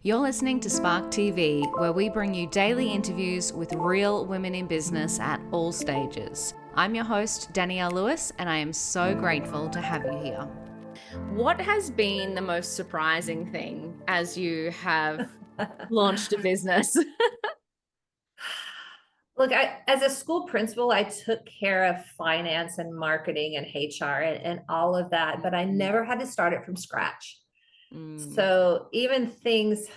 You're listening to Spark TV, where we bring you daily interviews with real women in business at all stages. I'm your host, Danielle Lewis, and I am so grateful to have you here. What has been the most surprising thing as you have launched a business? Look, as a school principal, I took care of finance and marketing and HR and all of that, but I never had to start it from scratch. So even things,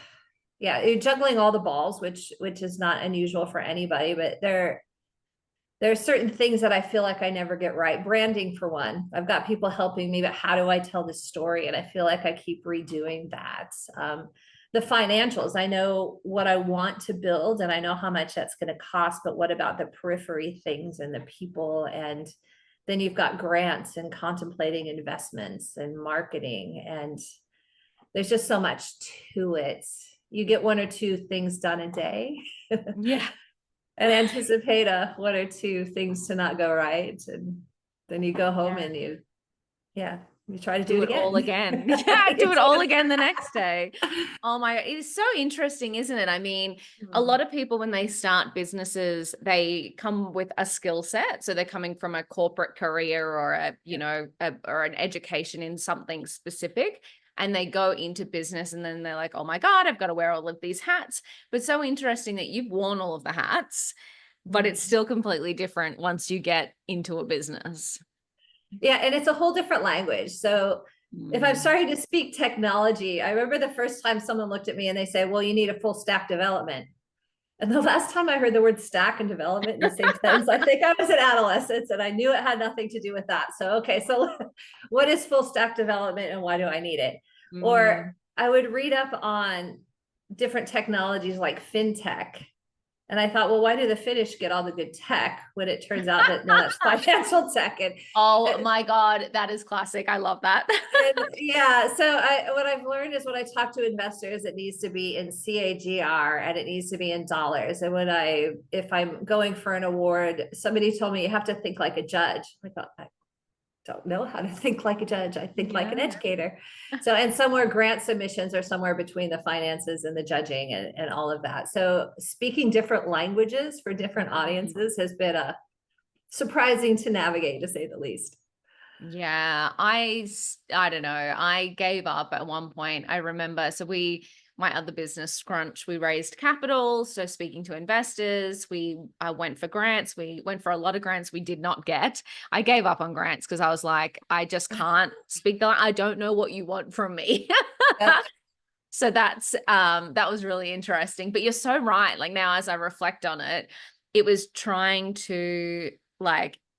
you're juggling all the balls, which is not unusual for anybody, but there are certain things that I feel like I never get right. Branding, for one. I've got people helping me, but how do I tell this story? And I feel like I keep redoing that. The financials, I know what I want to build and I know how much that's going to cost, but what about the periphery things and the people? And then you've got grants and contemplating investments and marketing, and there's just so much to it. You get one or two things done a day. Yeah. And anticipate one or two things to not go right. And then you go home and you try to do it again. All again. Yeah, do it all again the next day. Oh my, it is so interesting, isn't it? I mean, a lot of people, when they start businesses, they come with a skill set. So they're coming from a corporate career or or an education in something specific. And they go into business and then they're like, oh my God, I've got to wear all of these hats. But so interesting that you've worn all of the hats, but it's still completely different once you get into a business. Yeah, and it's a whole different language. So if I'm starting to speak technology, I remember the first time someone looked at me and they say, well, you need a full stack development. And the last time I heard the word stack and development in the same sentence, I think I was an adolescent and I knew it had nothing to do with that. So, okay, so what is full stack development and why do I need it? Or I would read up on different technologies like fintech. And I thought, well, why do the Finnish get all the good tech when it turns out that no, that's financial tech? My God, that is classic. I love that. So what I've learned is when I talk to investors, it needs to be in CAGR and it needs to be in dollars. And if I'm going for an award, somebody told me you have to think like a judge. I thought, I don't know how to think like a judge. I think like an educator. So, and somewhere grant submissions are somewhere between the finances and the judging and all of that. So speaking different languages for different audiences has been surprising to navigate, to say the least. Yeah, I don't know. I gave up at one point. I remember, my other business, Scrunch, we raised capital. So speaking to investors, we went for grants. We went for a lot of grants we did not get. I gave up on grants because I was like, I just can't speak I don't know what you want from me. Yep. So that was really interesting. But you're so right. Like now, as I reflect on it, it was trying to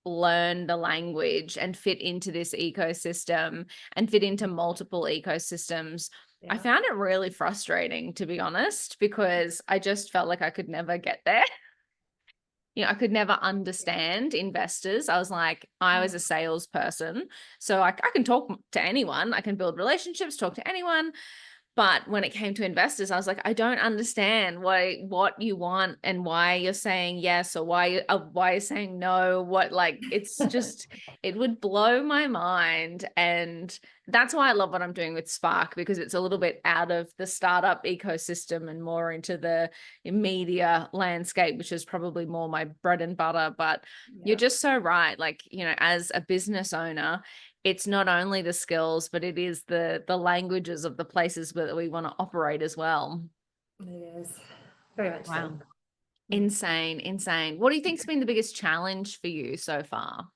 learn the language and fit into this ecosystem and fit into multiple ecosystems. I found it really frustrating, to be honest, because I just felt like I could never get there. I could never understand investors. I was like, I was a salesperson. So I can talk to anyone. I can build relationships, talk to anyone. But when it came to investors, I was like, I don't understand what you want and why you're saying yes or why you're saying no. It's just, it would blow my mind. And that's why I love what I'm doing with Spark, because it's a little bit out of the startup ecosystem and more into the media landscape, which is probably more my bread and butter. But you're just so right. As a business owner, it's not only the skills, but it is the languages of the places where we want to operate as well. It is very much so. Insane. What do you think's been the biggest challenge for you so far?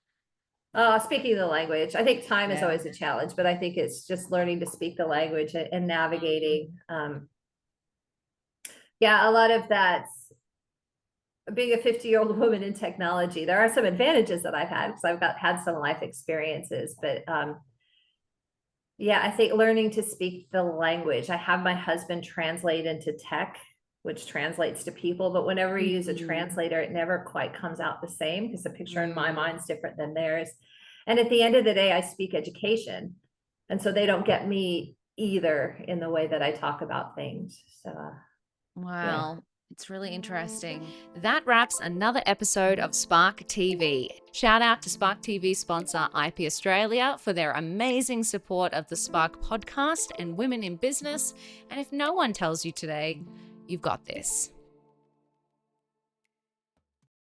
Speaking the language, I think time is always a challenge, but I think it's just learning to speak the language and navigating. A lot of that's being a 50-year-old woman in technology. There are some advantages that I've had because I've had some life experiences, but I think learning to speak the language. I have my husband translate into tech, which translates to people, but whenever you use a translator, it never quite comes out the same because the picture in my mind is different than theirs. And at the end of the day, I speak education. And so they don't get me either in the way that I talk about things. So wow. It's really interesting. That wraps another episode of Spark TV. Shout out to Spark TV sponsor IP Australia for their amazing support of the Spark podcast and women in business. And if no one tells you today, you've got this.